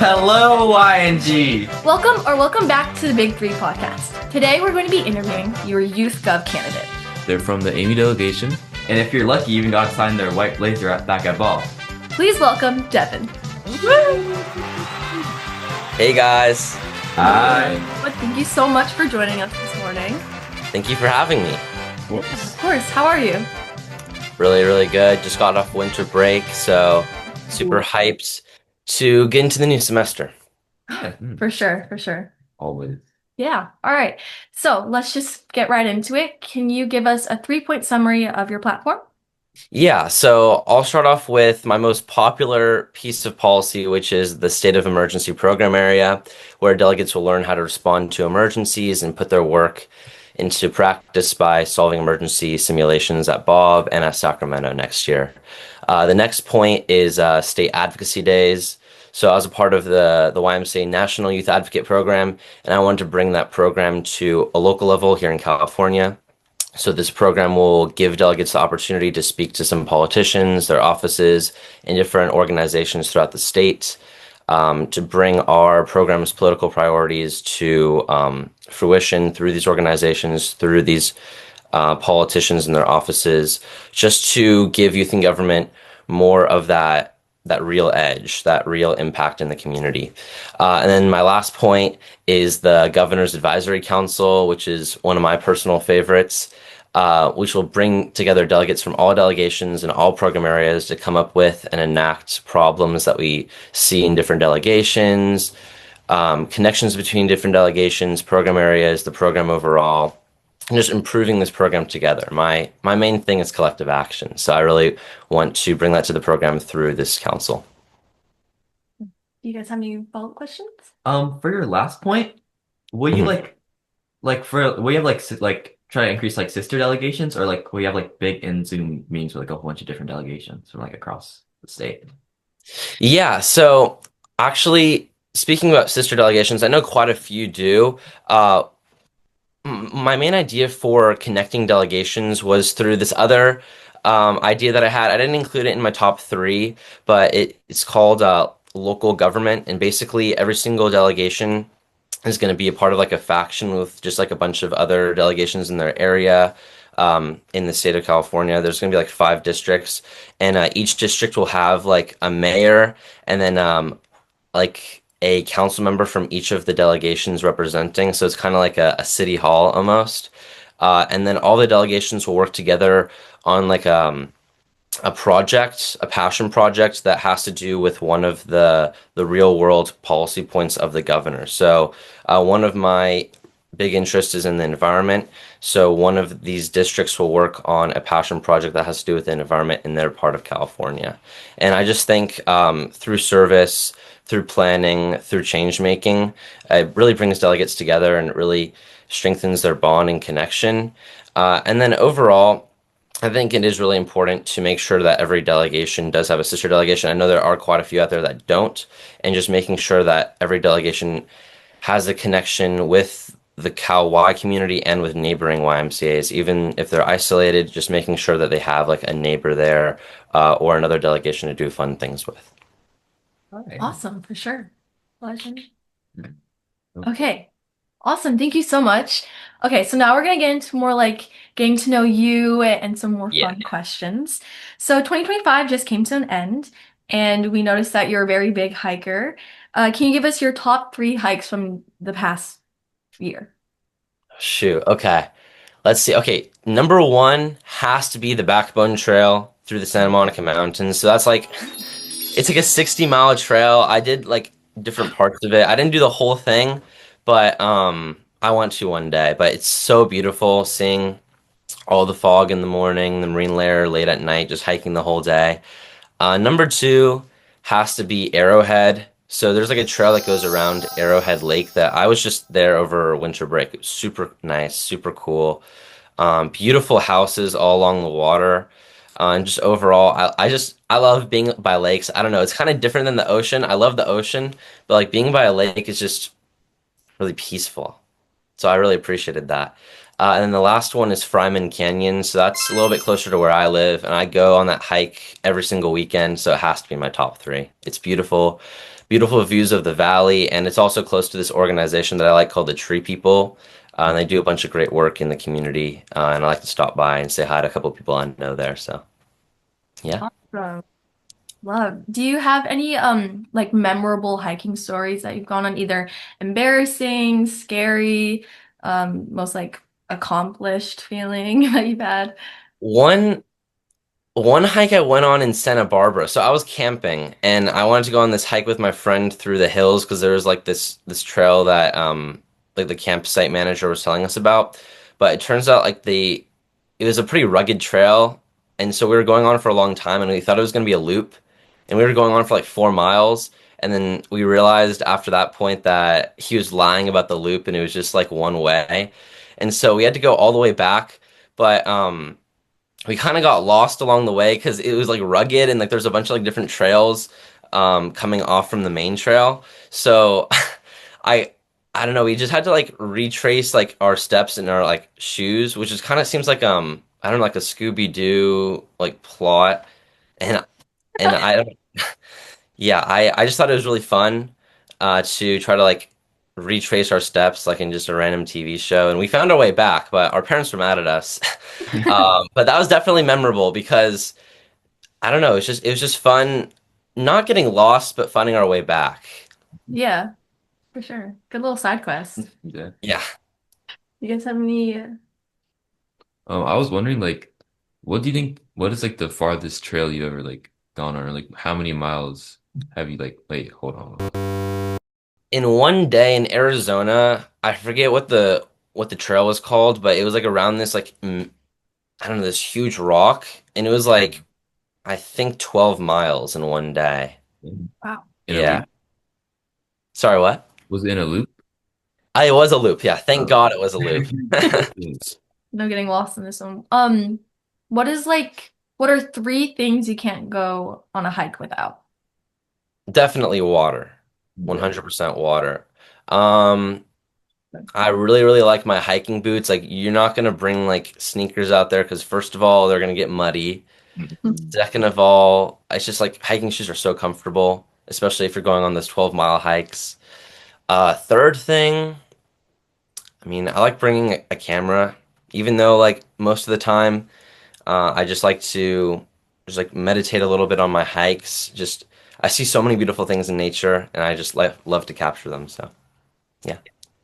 Hello, YNG. Welcome back to the Big Three podcast. Today we're going to be interviewing your Youth Gov candidate. They're from the Amy delegation. And if you're lucky, you even got to sign their white blazer back at ball. Please welcome Devon. Hey guys. Hi. Well, thank you so much for joining us this morning. Thank you for having me. Of course. How are you? Really, really good. Just got off winter break, so super hyped to get into the new semester. For sure. Always. Yeah. All right. So let's just get right into it. Can you give us a 3-point summary of your platform? Yeah, so I'll start off with my most popular piece of policy, which is the State of Emergency Program area, where delegates will learn how to respond to emergencies and put their work into practice by solving emergency simulations at Bob and at Sacramento next year. The next point is State Advocacy Days. So I was a part of the YMCA National Youth Advocate Program, and I wanted to bring that program to a local level here in California. So this program will give delegates the opportunity to speak to some politicians, their offices, and different organizations throughout the state to bring our program's political priorities to fruition through these organizations, through these politicians and their offices, just to give youth in government more of that real edge, that real impact in the community. And then my last point is the Governor's Advisory Council, which is one of my personal favorites, which will bring together delegates from all delegations and all program areas to come up with and enact problems that we see in different delegations, connections between different delegations, program areas, the program overall, and just improving this program together. My main thing is collective action, so I really want to bring that to the program through this council. Do you guys have any follow-up questions? For your last point, will you will you have try to increase sister delegations, or will you have big in-Zoom meetings with a whole bunch of different delegations from across the state? Yeah, so actually speaking about sister delegations, I know quite a few do. My main idea for connecting delegations was through this other idea that I had. I didn't include it in my top 3, but it's called local government, and basically every single delegation is going to be a part of a faction with just a bunch of other delegations in their area. In the state of California, there's going to be 5 districts, and each district will have a mayor and then a council member from each of the delegations representing. So it's kind of like a city hall almost. And then all the delegations will work together on a project, a passion project that has to do with one of the real world policy points of the governor. So one of my big interests is in the environment. So one of these districts will work on a passion project that has to do with the environment in their part of California. And I just think through service, through planning, through change making, it really brings delegates together and it really strengthens their bond and connection. And then overall, I think it is really important to make sure that every delegation does have a sister delegation. I know there are quite a few out there that don't, and just making sure that every delegation has a connection with the Cal Y community and with neighboring YMCAs, even if they're isolated, just making sure that they have a neighbor there or another delegation to do fun things with. Right. Awesome, for sure. Legend. Mm-hmm. Okay. Awesome. Thank you so much. Okay, so now we're going to get into more getting to know you and some more fun questions. So 2025 just came to an end, and we noticed that you're a very big hiker. Can you give us your top 3 hikes from the past year? Shoot. Okay. Let's see. Okay. Number 1 has to be the Backbone Trail through the Santa Monica Mountains. So that's it's a 60-mile trail. I did different parts of it. I didn't do the whole thing, but I want to one day. But it's so beautiful seeing all the fog in the morning, the marine layer late at night, just hiking the whole day. Number 2 has to be Arrowhead. So there's a trail that goes around Arrowhead Lake that I was just there over winter break. It was super nice, super cool. Beautiful houses all along the water. And just overall, I love being by lakes. I don't know, it's kind of different than the ocean. I love the ocean, but being by a lake is just really peaceful. So I really appreciated that. And then the last one is Fryman Canyon. So that's a little bit closer to where I live, and I go on that hike every single weekend. So it has to be my top 3. It's beautiful. beautiful views of the valley, and it's also close to this organization that I like called the Tree People. And they do a bunch of great work in the community, and I like to stop by and say hi to a couple of people I know there. So, yeah. Awesome. Love. Do you have any like memorable hiking stories that you've gone on, either embarrassing, scary, most like accomplished feeling that you've had? One One hike I went on in Santa Barbara. So I was camping and I wanted to go on this hike with my friend through the hills because there was like this trail that like the campsite manager was telling us about. But it turns out like it was a pretty rugged trail, and so we were going on for a long time and we thought it was going to be a loop, and we were going on for like 4 miles, and then we realized after that point that he was lying about the loop and it was just like one way. And so we had to go all the way back. But we kind of got lost along the way because it was like rugged and like there's a bunch of like different trails coming off from the main trail. So I I don't know, we just had to like retrace like our steps in our like shoes, which is kind of seems like I don't know, like a Scooby-Doo like plot. And I don't yeah, I just thought it was really fun to try to like retrace our steps like in just a random TV show. And we found our way back, but our parents were mad at us. But that was definitely memorable because I don't know, it was just fun not getting lost, but finding our way back. Yeah, for sure. Good little side quest. Yeah. Yeah. You guys have any? I was wondering, like, what do you think? What is like the farthest trail you ever like gone on, or like how many miles have you like? Wait, hold on. In one day in Arizona, I forget what the trail was called, but it was like around this like I don't know, this huge rock, and it was like I think 12 miles in one day. Wow. In a Yeah. loop? Sorry, what? Was it in a loop? It was a loop. Yeah, thank Oh. God it was a loop. No getting lost in this one. What is like, what are three things you can't go on a hike without? Definitely water. Yeah. 100% water. Um, I really, really like my hiking boots. Like, you're not gonna bring like sneakers out there because first of all, they're gonna get muddy. Second of all, it's just like hiking shoes are so comfortable, especially if you're going on those 12-mile hikes. Third thing, I mean, I like bringing a camera, even though like most of the time, I just like to just like meditate a little bit on my hikes. Just I see so many beautiful things in nature, and I just love to capture them. So yeah,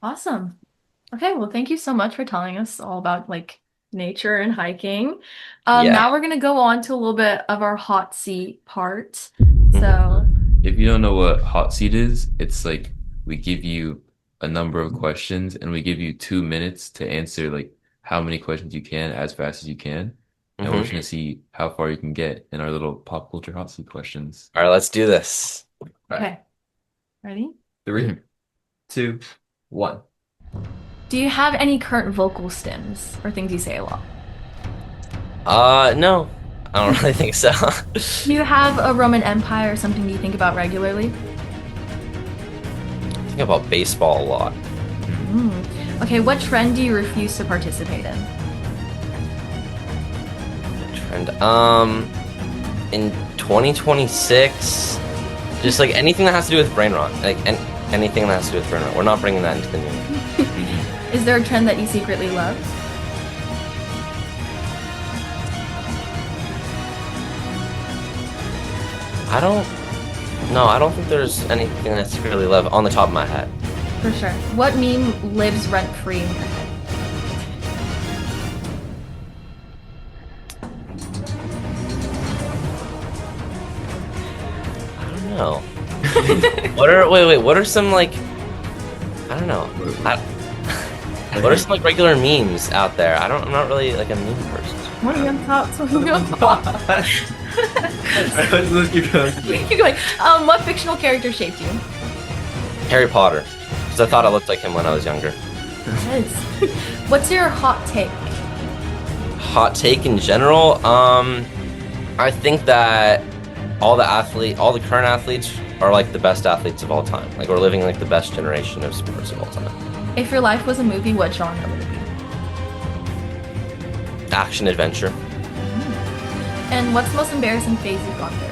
Awesome. Okay, well, thank you so much for telling us all about like nature and hiking. yeah. Now we're gonna go on to a little bit of our hot seat part. Mhm. So, If you don't know what hot seat is, it's like we give you a number of questions and we give you 2 minutes to answer like how many questions you can as fast as you can. And we're just Mhm. gonna see how far you can get in our little pop culture hot seat questions. All right, let's do this. All right. okay, ready? 3, 2, 1. Do you have any current vocal stims or things you say a lot? No, I don't really think so. Do you have a Roman Empire or something you think about regularly? Think about baseball a lot. Mm. Okay, what trend do you refuse to participate in? Trend. In 2026, just like anything that has to do with brain rot, like anything that has to do with brain rot. We're not bringing that into the new year. Is there a trend that you secretly love? I don't. No, I don't think there's anything that I secretly love on the top of my head. For sure. What meme lives rent free in your head? I don't know. What are some like? I don't know. What are some like regular memes out there? I'm not really like a meme person. What are your thoughts? What are your thoughts? Let's keep going. Keep going. What fictional character shaped you? Harry Potter, because I thought I looked like him when I was younger. Yes. What's your hot take? Hot take in general, I think that all the current athletes are like the best athletes of all time. Like we're living like the best generation of sports of all time. If your life was a movie, what genre would it be? Action adventure. And what's the most embarrassing phase you've gone through?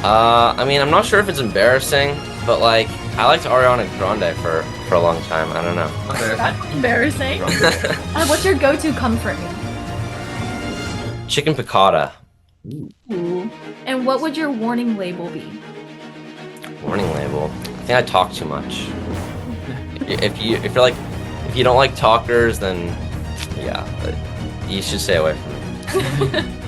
I mean, I'm not sure if it's embarrassing, but like I liked Ariana Grande for a long time. I don't know. That's embarrassing. What's your go-to comfort meal? Chicken piccata. Ooh. And what would your warning label be? Warning label. I think I talk too much. If you're like if you don't like talkers, then yeah, but you should stay away from me.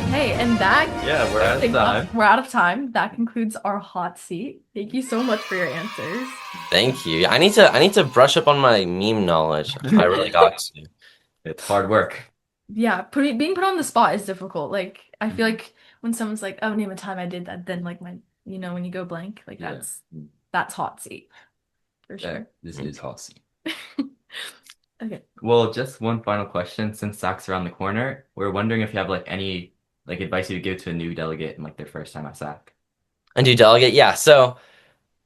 Okay, and that Yeah, we're out of time. we're out of time. That concludes our hot seat. Thank you so much for your answers. Thank you. I need to brush up on my meme knowledge. I really got to. It's hard work. Yeah, being put on the spot is difficult. Like, I feel like when someone's like, "Oh, name a time I did that," then like when you go blank, like Yeah. that's hot seat for sure. That, this is hot seat. Okay. Well, just one final question. Since SAC's around the corner, we're wondering if you have like any like advice you would give to a new delegate in like their first time at SAC. A new delegate, yeah. So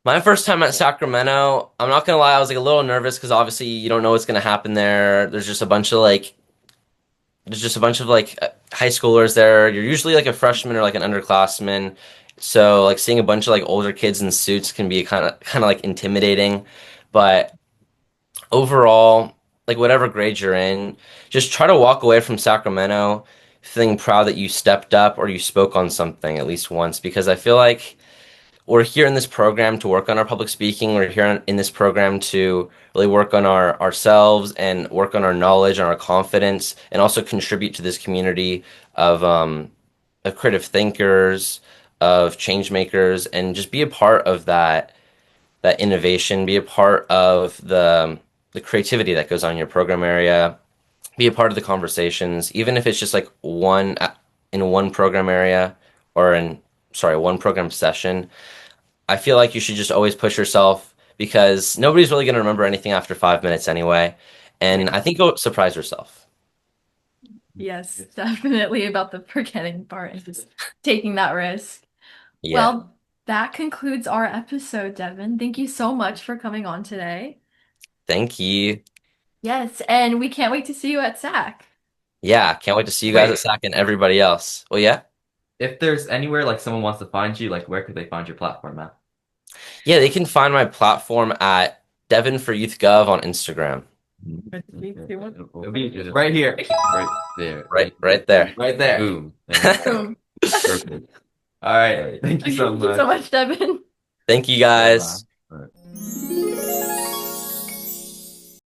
my first time at Sacramento, I'm not gonna lie, I was like a little nervous because obviously you don't know what's gonna happen there. There's just a bunch of like high schoolers there. You're usually like a freshman or like an underclassman. So like seeing a bunch of like older kids in suits can be kind of like intimidating. But overall, like whatever grade you're in, just try to walk away from Sacramento feeling proud that you stepped up or you spoke on something at least once because I feel like we're here in this program to work on our public speaking. We're here in this program to really work on ourselves and work on our knowledge and our confidence, and also contribute to this community of creative thinkers, of change makers, and just be a part of that innovation. Be a part of the creativity that goes on in your program area. Be a part of the conversations, even if it's just like one program area or one program session. I feel like you should just always push yourself because nobody's really going to remember anything after 5 minutes anyway. And I think you'll surprise yourself. Yes, definitely about the forgetting part and just taking that risk. Yeah. Well, that concludes our episode, Devon. Thank you so much for coming on today. Thank you. Yes, and we can't wait to see you at SAC. Yeah, can't wait to see you guys Wait. at SAC and everybody else. Well, yeah. If there's anywhere like someone wants to find you, like where could they find your platform at? Yeah, they can find my platform at Devon for Youth Gov on Instagram. It'll be right here. Right there. Right there. Right there. Boom. Boom. Perfect. All right. Thank you so Thank you much. so much, Devon. Thank you guys. All right.